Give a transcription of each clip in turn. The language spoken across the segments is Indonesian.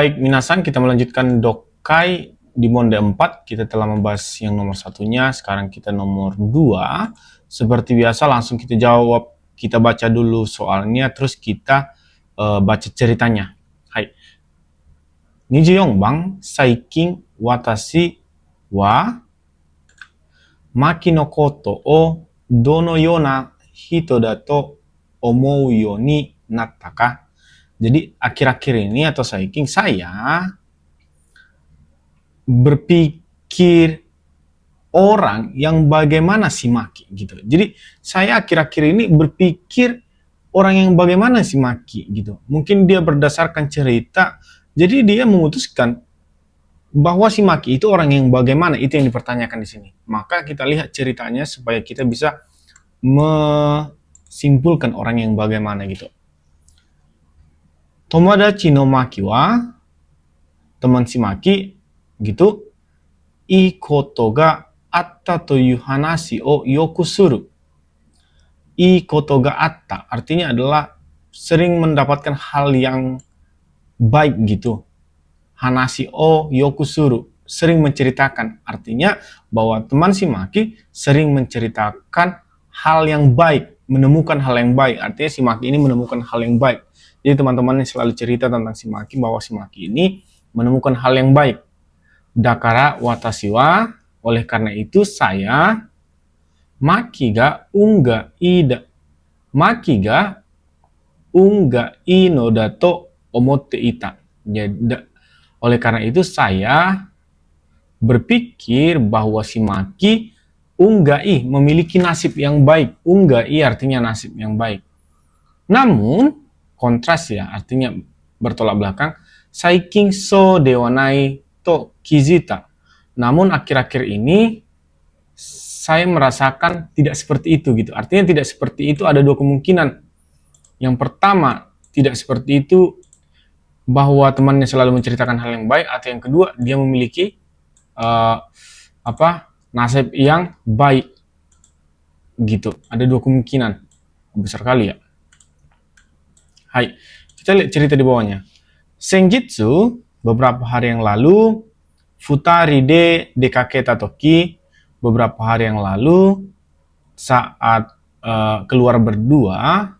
Baik, minasan, kita melanjutkan Dokai di Monde 4. Kita telah membahas yang nomor satunya, sekarang kita nomor 2. Seperti biasa, langsung kita jawab. Kita baca dulu soalnya, terus kita baca ceritanya. Hai. 24番、最近、私は、マキのことをどのような人だと思うようになったか? Jadi akhir-akhir ini atau saiking saya berpikir orang yang bagaimana si Maki gitu. Jadi saya akhir-akhir ini berpikir orang yang bagaimana si Maki gitu. Mungkin dia berdasarkan cerita, jadi dia memutuskan bahwa si Maki itu orang yang bagaimana, itu yang dipertanyakan di sini. Maka kita lihat ceritanya supaya kita bisa menyimpulkan orang yang bagaimana gitu. Tomodachi no Maki wa, teman si Maki gitu, ii koto ga atta toyu hanashi o yoku suru. Ii koto ga atta artinya adalah sering mendapatkan hal yang baik gitu. Hanashi o yoku suru, sering menceritakan. Artinya bahwa teman si Maki sering menceritakan hal yang baik, menemukan hal yang baik. Artinya si Maki ini menemukan hal yang baik. Jadi teman-teman selalu cerita tentang si Maki bahwa si Maki ini menemukan hal yang baik. Dakara watashi wa, oleh karena itu saya, Maki ga unga ida, Maki ga unga ino dato omotte ita. Jadi, oleh karena itu saya berpikir bahwa si Maki unggai, memiliki nasib yang baik. Unggai artinya nasib yang baik. Namun kontras ya, artinya bertolak belakang. Saiking so dewanai to kizita. Namun akhir-akhir ini saya merasakan tidak seperti itu gitu. Artinya tidak seperti itu ada dua kemungkinan. Yang pertama, tidak seperti itu bahwa temannya selalu menceritakan hal yang baik, atau yang kedua dia memiliki nasib yang baik gitu. Ada dua kemungkinan besar kali ya. Hai, kita lihat cerita di bawahnya. Senjitsu, beberapa hari yang lalu, futari de dekaketa toki, beberapa hari yang lalu, saat keluar berdua,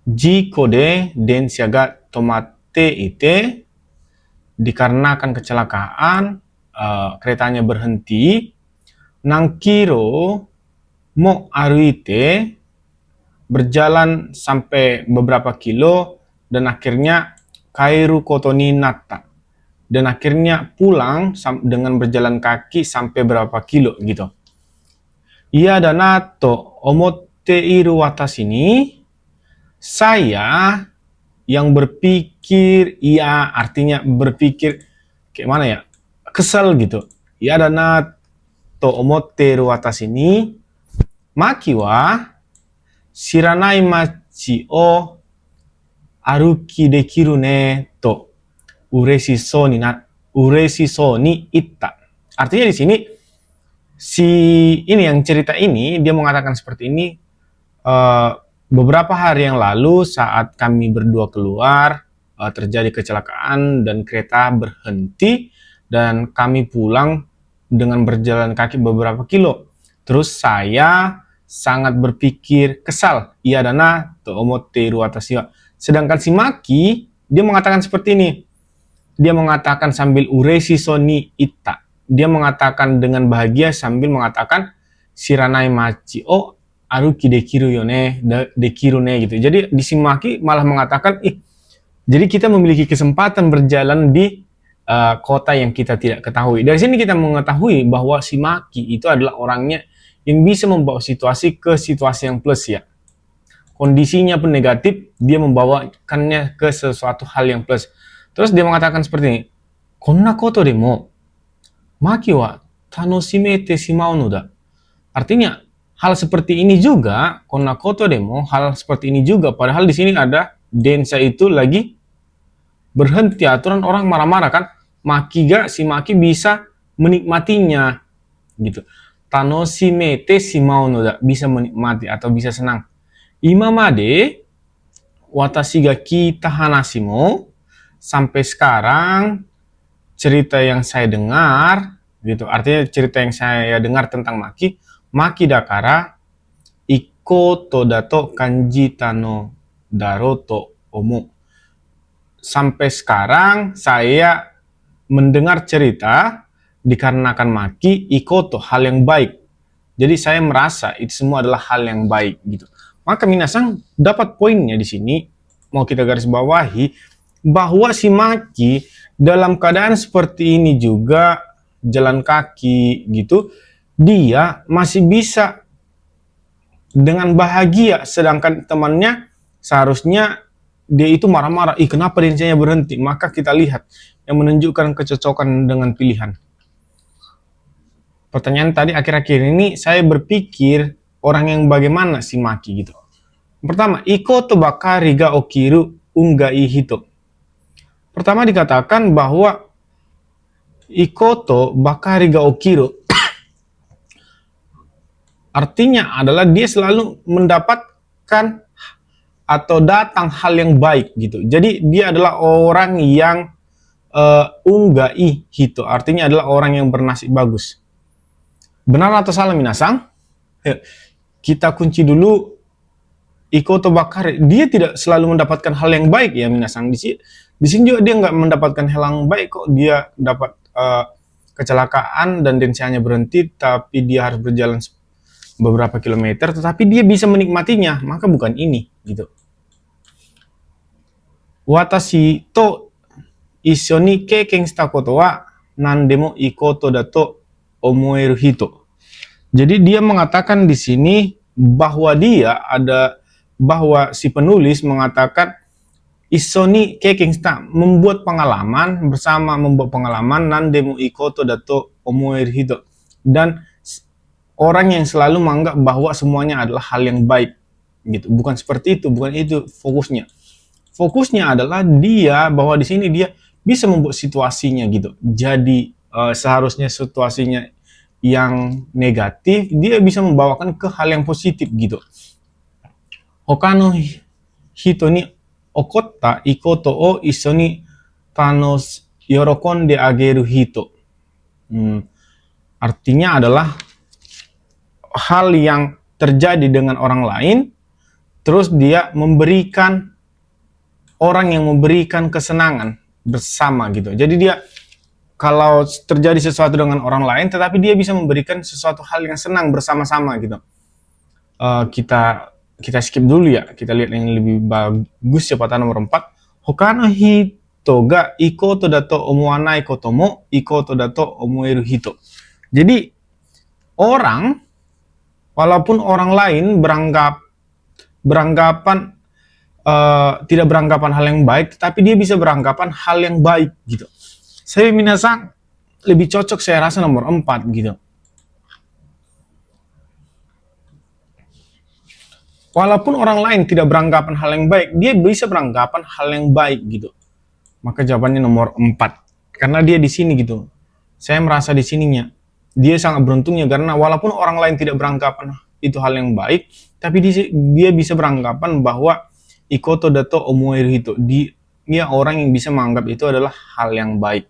jiko de densha ga tomatte ite, dikarenakan kecelakaan, keretanya berhenti, nangkiro mo aruite, berjalan sampai beberapa kilo, dan akhirnya kairu koto ni natta, dan akhirnya pulang dengan berjalan kaki sampai berapa kilo gitu. Iya dana to omotte iru watashi ni, saya yang berpikir, iya artinya berpikir kayak mana ya, kesal gitu. Iya dana to omotte iru watashi ni, Maki wa shiranai machi o aruki dekiru ne to ureshi sou ni itta. Artinya di sini si ini yang cerita ini dia mengatakan seperti ini, beberapa hari yang lalu saat kami berdua keluar terjadi kecelakaan dan kereta berhenti dan kami pulang dengan berjalan kaki beberapa kilo. Terus saya sangat berpikir kesal. Iya dana to omotte iru watashi wa. Sedangkan si Maki dia mengatakan seperti ini. Dia mengatakan sambil ureshi sou ni itta. Dia mengatakan dengan bahagia sambil mengatakan shiranai machi o aruki dekiru yo ne, dekiru ne gitu. Jadi di si Maki malah mengatakan, jadi kita memiliki kesempatan berjalan di kota yang kita tidak ketahui. Dari sini kita mengetahui bahwa si Maki itu adalah orangnya yang bisa membawa situasi ke situasi yang plus ya. Kondisinya pun negatif, dia membawakannya ke sesuatu hal yang plus. Terus dia mengatakan seperti ini, konna koto demo Maki wa tanoshimete shimau no da. Artinya hal seperti ini juga, konna koto demo, hal seperti ini juga, padahal di sini ada densha itu lagi berhenti, aturan orang marah-marah kan. Maki ga, si Maki bisa menikmatinya gitu. Tanoshimete shimau no da, bisa menikmati atau bisa senang. Imamade watashi ga kita hanashi mo sampai sekarang cerita yang saya dengar gitu, artinya cerita yang saya dengar tentang Maki dakara iko to dato kanji tano daro to omu. Sampai sekarang saya mendengar cerita dikarenakan Maki iko to hal yang baik. Jadi saya merasa itu semua adalah hal yang baik gitu. Maka minasang dapat poinnya di sini, mau kita garis bawahi bahwa si Maki dalam keadaan seperti ini juga jalan kaki gitu, dia masih bisa dengan bahagia, sedangkan temannya seharusnya dia itu marah-marah, ih kenapa densianya berhenti? Maka kita lihat yang menunjukkan kecocokan dengan pilihan. Pertanyaan tadi akhir-akhir ini saya berpikir orang yang bagaimana si Maki gitu. Pertama, iko to bakari ga okiru ungai hito. Pertama dikatakan bahwa iko to bakari ga okiru artinya adalah dia selalu mendapatkan atau datang hal yang baik gitu. Jadi dia adalah orang yang ungai hito, artinya adalah orang yang bernasib bagus. Benar atau salah minasang? Kita kunci dulu iko to bakari. Dia tidak selalu mendapatkan hal yang baik ya minasang. Di sini juga dia nggak mendapatkan hal yang baik kok. Dia dapat kecelakaan dan densianya berhenti, tapi dia harus berjalan beberapa kilometer, tetapi dia bisa menikmatinya. Maka bukan ini gitu. Watashi to issho ni keiken shita koto wa nandemo ikoto da to omoeru hito. Jadi dia mengatakan di sini bahwa bahwa si penulis mengatakan issho ni keiken shita, membuat pengalaman nandemo ikoto da to omoeru hito, dan orang yang selalu menganggap bahwa semuanya adalah hal yang baik gitu. Bukan seperti itu, bukan itu fokusnya. Fokusnya adalah bahwa di sini dia bisa membuat situasinya gitu. Jadi seharusnya situasinya yang negatif dia bisa membawakan ke hal yang positif gitu. Hokano hito ni okotta ikoto o issho ni yorokonde ageru hito. Artinya adalah hal yang terjadi dengan orang lain, terus dia memberikan orang yang memberikan kesenangan bersama gitu. Jadi dia kalau terjadi sesuatu dengan orang lain, tetapi dia bisa memberikan sesuatu hal yang senang bersama-sama gitu. Kita skip dulu ya. Kita lihat yang lebih bagus ya, patah nomor 4. Hokano hito ga ikoto dato omoanai koto mo ikoto dato omoeru hito. Jadi walaupun orang lain tidak beranggapan hal yang baik, tetapi dia bisa beranggapan hal yang baik gitu. Saya minasang lebih cocok saya rasa nomor 4 gitu. Walaupun orang lain tidak beranggapan hal yang baik, dia bisa beranggapan hal yang baik gitu. Maka jawabannya nomor 4. Karena dia di sini gitu. Saya merasa di sininya dia sangat beruntungnya karena walaupun orang lain tidak beranggapan itu hal yang baik, tapi dia bisa beranggapan bahwa ikoto dato omoeru hito, dia orang yang bisa menganggap itu adalah hal yang baik.